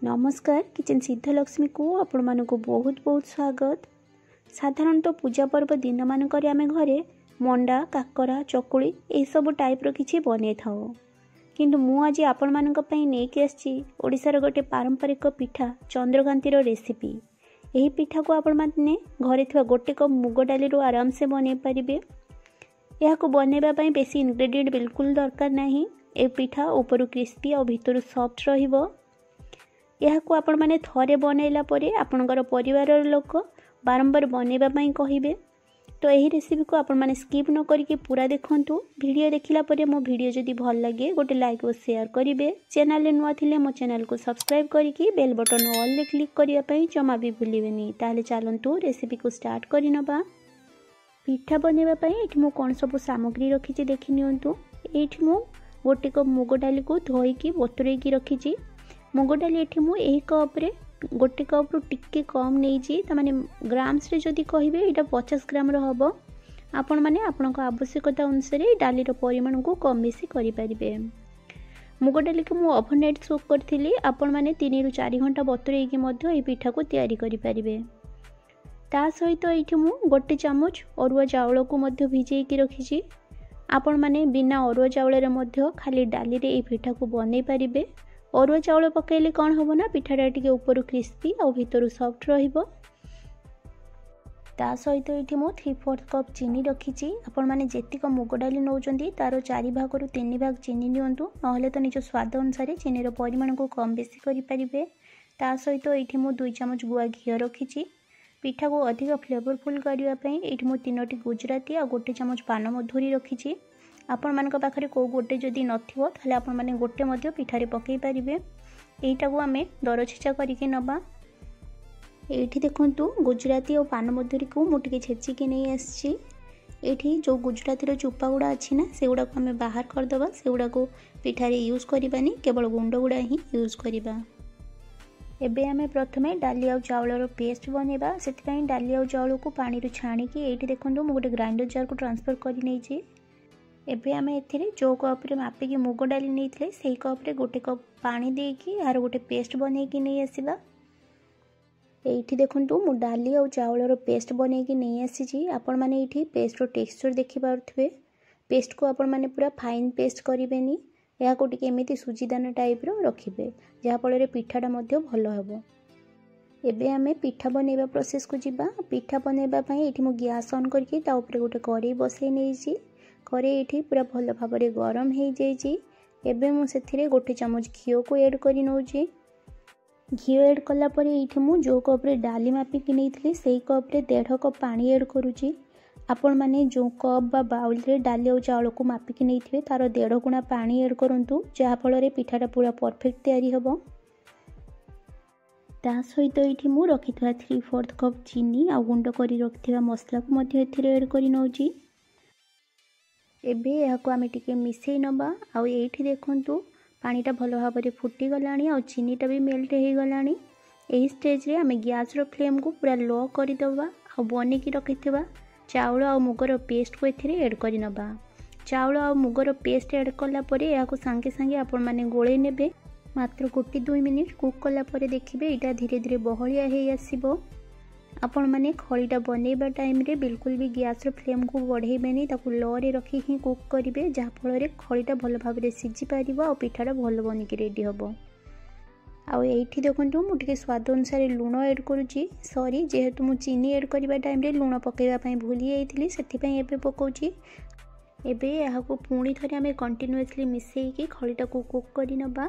नमस्कार किचन सिद्धलक्ष्मी को आपण मानक बहुत बहुत स्वागत। साधारणतः पूजा पर्व दिन मानक आम घरे मंडा काकरा चकुली यह सब टाइप किछि बनै थाओ किंतु मु आज आपण मानक पई नेकी आछि ओडिसार गोटे पारंपरिक पिठा चंद्रकांतिर रेसिपी। यही पिठा को आपण माने घरे थिबा गोटे कप मुग डाली रो आराम से बनै परिबे। या को बनेबा पई बेसी इंग्रेडिएंट बिल्कुल दरकार नाही। ए पिठा ऊपर क्रिस्पी और भीतर सॉफ्ट रहिबो। यह को आपण माने थरे बनैला परे आपणकर परिवार लोक बारंबार बनैबा पई कहिबे। तो यही रेसिपी को आपण माने स्किप न करके पूरा देखंतु। वीडियो देखिला परे मो वीडियो जदी भल लागे गोटे लाइक और शेयर करिवे। चैनल ले नुआ थिले मो चैनल को सब्सक्राइब करके बेल बटन ऑल ले क्लिक करिया पई जमा भी भूलिबेनी। ताले चलंतु रेसिपी को स्टार्ट करिनबा। पिठा बनैबा पई एठी मो कोन सब सामग्री रखिछि देखि नियंतु। एठी मो गोटे कप मुग डाली को धोई की बतुरै की रखिछि। मुग डाली एठी मु एही कप रे गोटे कप रु टिके कम नेइछि। त माने ग्राम्स रे जदी कहिबे एटा 50 ग्राम रो हबो। आपण माने आपनक आवश्यकता अनुसार डाली रो परिमाण को कम बेसी करि परिबे। मुग डाली को मु ओवरनाइट सोक करथिली। आपण माने 3 रु 4 घंटा बतुरै की मध्य एही पिठा को तयारी करि परिबे। ता सहित एठी मु गोटे चम्मच अरुआ चावल को मध्य भिजै की रखिछि। आपण माने बिना अरुआ चावल रे मध्य खाली डाली रे एही पिठा को बनै परिबे। अरुआ चावल पकाइले कौन हम ना पिठाटा टिके ऊपर क्रिस्पी और भीतर सॉफ्ट रहिबो। ता सहित एठी मो 3/4 कप चीनी रखिछि। आपण माने जेतिक मुग डाली नौचंदी तारो 4 भाग रु 3 भाग चीनी नियंतु। नहले तो निज स्वाद अनुसार चीनी रो परिमाण को कम बेसी करि परिबे। ता सहित एठी मो 2 चम्मच गुआ घी रखिछि। पिठा को अधिक फ्लेवरफुल करिया पई एठी मो 3टी गुजराती और 1 चम्मच पान मधुरी रखिछि। आपण मानक पाखरे को गोटे जदी नथिबो ताले आपण माने गोटे मध्य पिठारे पकई परिबे। एटा को हमें दर छेचा करके नबा। एठी देखंतु गुजराती और पान मधुरी को मु टिके छेची के नै आछि। एठी जो गुजराती रो चुपा गुडा अछि ना सेगुडा को हमें बाहर कर दबा। सेगुडा को पिठारे यूज करिबानी केवल गुंड गुडा ही यूज करिबा। एबे हमें प्रथमे डाली और चावल रो पेस्ट बनेबा। सेति पई डाली और चावल को पानी रो छाणी की एठी देखंतु मु गोटे ग्राइंडर जार को ट्रांसफर करि नै छी। एबे आमे एथिरे जो कप रे मापी की मुग डाली नैथिले सेही कप रे गोटे कप पानी देकी यार गोटे पेस्ट बनै की नै आसीबा। एठी देखंतु मु डाली और चावल रो पेस्ट बनै की नै आसी छी। आपण माने एठी पेस्ट रो टेक्सचर देखि पारथुबे। पेस्ट को आपण माने पूरा फाइन पेस्ट करिवेनी। या को टिके एमिति सुजीदाना टाइप रो रखिबे जहा फल रे पिठाटा मध्ये भलो हेबो। एबे आमे पिठा बनेबा प्रोसेस को जिबा। पिठा बनेबा पई एठी मु गैस ऑन करके ता ऊपर गोटे कढ़ाई बसै नै छी। करे एठी पूरा भल भाव में गरम हो जाइए। एबे मु सेथिरे गोटे चम्मच घी को ऐड करि नौची। घी ऐड कला परे एठी मु जो कप रे डाली मापी कि नैथिली सेही कप रे 1.5 कप पानी ऐड करूची। आपण माने जो कप बा बाउल रे डाली और चावल को मापी कि नैथिबे तार 1.5 गुणा पानी ऐड करंतु जहा फल रे पिठाटा पूरा परफेक्ट तयारी हबो। ता सहित एठी मु रखिथवा 3/4 कप चीनी आ गुंड करी रखिथवा मसला को मध्ये एथिरे ऐड करि नौची। एबे या को आमे टिके मिसई नबा। आउ एठी देखंतु पानीटा भलो भाव में फुटी गलानी और चीनीटा भी मेल्ट हो गलानी। एही स्टेज रे आमे गैस रो फ्लेम को पूरा लो करि दबा और बने की रखिथवा चावल और मुगर पेस्ट को एथिरे ऐड करि नबा। चावल और मुगर पेस्ट ऐड कला परे या को संगे संगे आपण माने गोळे नेबे। मात्र 1-2 मिनिट कुक कला परे देखिबे एटा धीरे धीरे बहलिया हे आसीबो। आपण माने खळीटा बनेबा टाइम रे बिल्कुल भी गैस रो फ्लेम को बढ़ेबेनी। ताकू लो रे रखी ही कुक करिवे जहा फल रे खळीटा भलो भाव रे सिझी पारिबो और पिठाटा भलो बनी के रेडी हबो। आ एठी देखंतु मु टिके स्वाद अनुसार लूण ऐड करूची। सॉरी जेहेतु मु चीनी ऐड करबा टाइम रे लूण पकेबा पई भूली जाईथिली सेति पई एबे पकोची। एबे यहा को पुणी थरे हमें कंटीन्यूअसली मिसई की खळीटा को कुक करि नबा।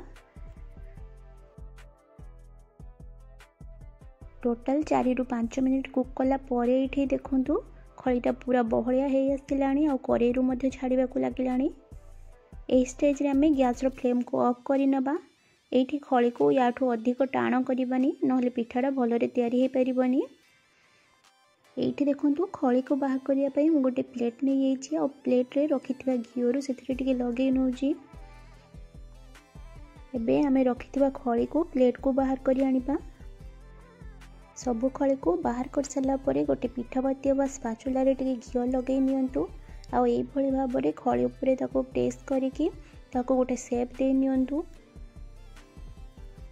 टोटल 4 रु 5 मिनिट कुक कला परे एठी देखंतु खळीटा पूरा बहलिया हे आस्तिलानी और करेई रु मध्ये छाड़ीबा को लागिलानी। ए स्टेज रे हमें गैस रो फ्लेम को ऑफ करि नबा। एठी खळी को याठो अधिक टाण करिबानी नहले पिठाटा भलो रे तयारी हे परिबनी। एठी देखंतु खळी को बाहर करिया पई मु गोटे प्लेट नै येछि और प्लेट रे रखिथिबा घी रु सेथिरे टिके लगेई नौची। एबे हमें रखिथिबा खळी को प्लेट को बाहर करि आनिबा। सबु खळी को बाहर कर सारा परे गोटे पिठा पाती बा स्पाचुला रे टिके घी लगे नियंतु। आ एई भली भाव रे खळी ऊपर ताको प्रेस करिकि ताको गोटे शेप दे नियंतु।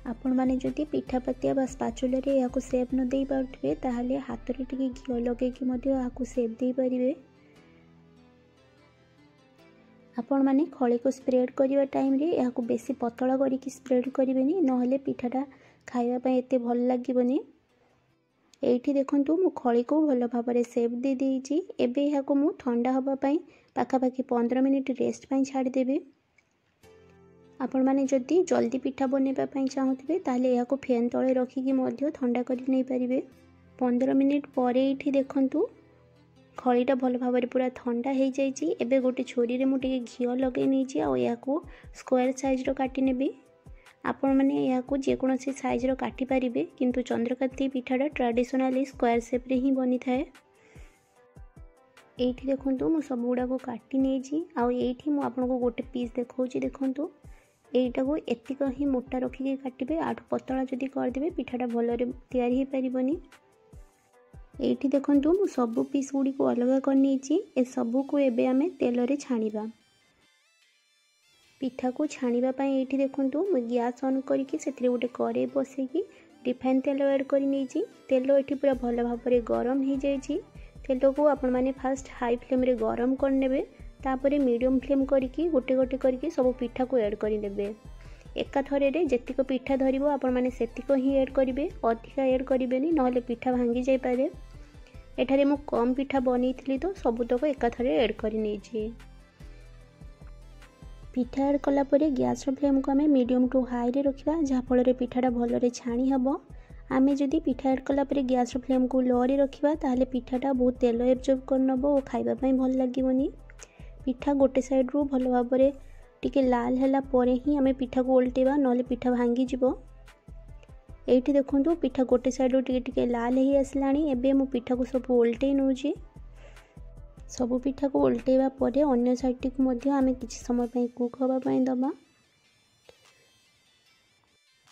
आपण माने जदि पिठापतिया बा स्पाचुला रे याकु सेप न देई पाउथबे ताहाले हाथ रे टिके घिओ लगे कि मध्ये याकु सेप देई परिबे। आपण माने खळे को स्प्रेड करिवा टाइम रे याकु बेसी पतला करिकि स्प्रेड करिवेनी नहले पिठाटा खाइबा पय एते भल लागिबनी। एठी देखंतु मु खळे को भल भाबरे सेप दे देइची। एबे याकु मु ठंडा हबा पय पाखापाखि 15 मिनिट रेस्ट पय छाडी देबे। आपण माने जदि जल्दी पिठा बनेबा पय चाहुथिबे ताले याकु फैन तळे रखिकि मध्ये ठंडा करि नै परिबे। 15 मिनिट परे एठी देखंतु खळीटा भल भाबरे पूरा ठंडा हो जाइए। एबे गोटे छोरी रे मुटे घिओ लगे नहीं आ याकू स्क्वायर साइज रो काटी नेबी। आपण माने याकू जे कोनोसी साइज रो काटी परिबे किंतु चंद्रकांती पिठाटा ट्रेडिशनली स्क्वायर शेप रे ही बनी थाए। एठी देखंतु मु सब गुडा को काटी नेजी आ एठी मु आपन को गोटे पीस देखौची। देखंतु एटा को एतिक ही मोटा रखी के काटिबे। आठु पतला जदी कर देबे पिठाटा भल रे तयारी हे परिबनी। एठी देखंतु मु सब पीस गुडी को अलग कर नेची। ए सब को एबे आमे तेल रे छाणीबा। पिठा को छाणीबा पय एठी देखंतु मु गैस ऑन करिकि सेथिरे गोटे कड़ाई बसेकी रिफाइन तेल ऐड करि नेची। तेल एठी पूरा भल भाबरे गरम हे जायछि। तेल को आपण माने फास्ट हाई फ्लेम रे गरम कर नेबे। तापरे मीडियम फ्लेम करिकि गोटे गोटे करिकि सब पिठा को ऐड करि नेबे। एका थरे रे जेतिक पिठा धरिबो आपण माने सेतिक ही ऐड करिवे। अधिका ऐड करिवेनी नहले पिठा भांगी जाय पारे। एठारे मु कम पिठा बनेइथिली तो सबुतक एका थरे ऐड करि नेछि। पिठा ऐड कला परे गैस रो फ्लेम को हमें मीडियम टू हाई रे रखिबा जहा फल रे पिठाटा भल रे छाणी हबो। आमे जदि पिठा ऐड कला परे गैस रो फ्लेम को लो रे रखिबा ताहाले पिठाटा बहुत तेल एब्जॉर्ब कर नबो ओ खाइबा पय भल लागिबोनी। पिठा गोटे साइड रो भल भाबरे टिके लाल हला परे ही हमें पिठा को उल्टेबा नले पिठा भांगी जिवो। एठी देखंतु पिठा गोटे साइड रो टिके टिके लाल हे आसलानी। एबे मु पिठा को सब उल्टे नउची। सब पिठा को उल्टेबा परे अन्य साइड को मध्ये हमें किछि समय पय कुक होबा पय दबा।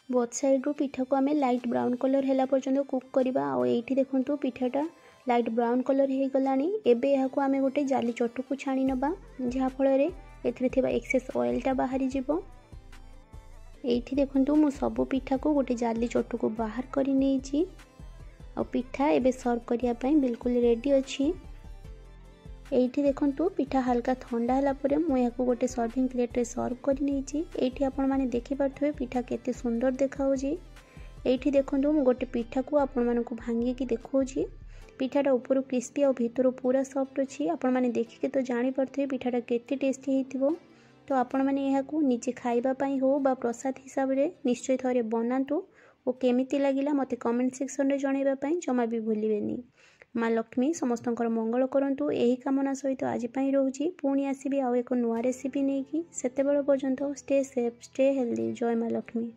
बोथ साइड रो पिठा को हमें लाइट ब्राउन कलर हैला पर्यंत कुक करबा। आ एठी देखंतु पिठाटा लाइट ब्राउन कलर हे गलानी। एबे याकू हमें गोटे जाली चटू को छाणी नबा जहा फल रे एथिरे थिबा एक्सेस ऑयल टा बाहरी जिवो। एठी देखंतु मु सब पिठा को गोटे जाली चटू को बाहर करि नेछि। आ पिठा एबे सर्व करिया पय बिल्कुल रेडी अछि। एठी देखंतु पिठा हल्का ठंडा हला परे मु याकू गोटे सर्विंग प्लेट रे सर्व करि नेछि। एठी आपण माने देखि पारथबे पिठा केते सुंदर देखाउजी। एठी देखंतु मु गोटे पिठा को आपण माने को भांगी कि देखौजी। पिठाटा ऊपर क्रिस्पी और भीतर पूरा सॉफ्ट अछि। आपण माने देखि के तो जानि पारथबे पिठाटा केते टेस्टी हेतिबो। तो आपण माने एहाकू निजे खाइबा पई हो बा प्रसाद हिसाब रे निश्चय थरे बनातु ओ केमिति लागिला मते कमेंट सेक्शन रे जणाइबा पई जमा भी भूलिबेनी। माँ लक्ष्मी समस्तंकर मंगल करंतु एही कामना सहित आज पई रहूची। पुणी आसीबी आ एको नुआ रेसिपी नेकी। सेतेबेल पर्यंत स्टे सेफ स्टे हेल्दी। जय माँ लक्ष्मी।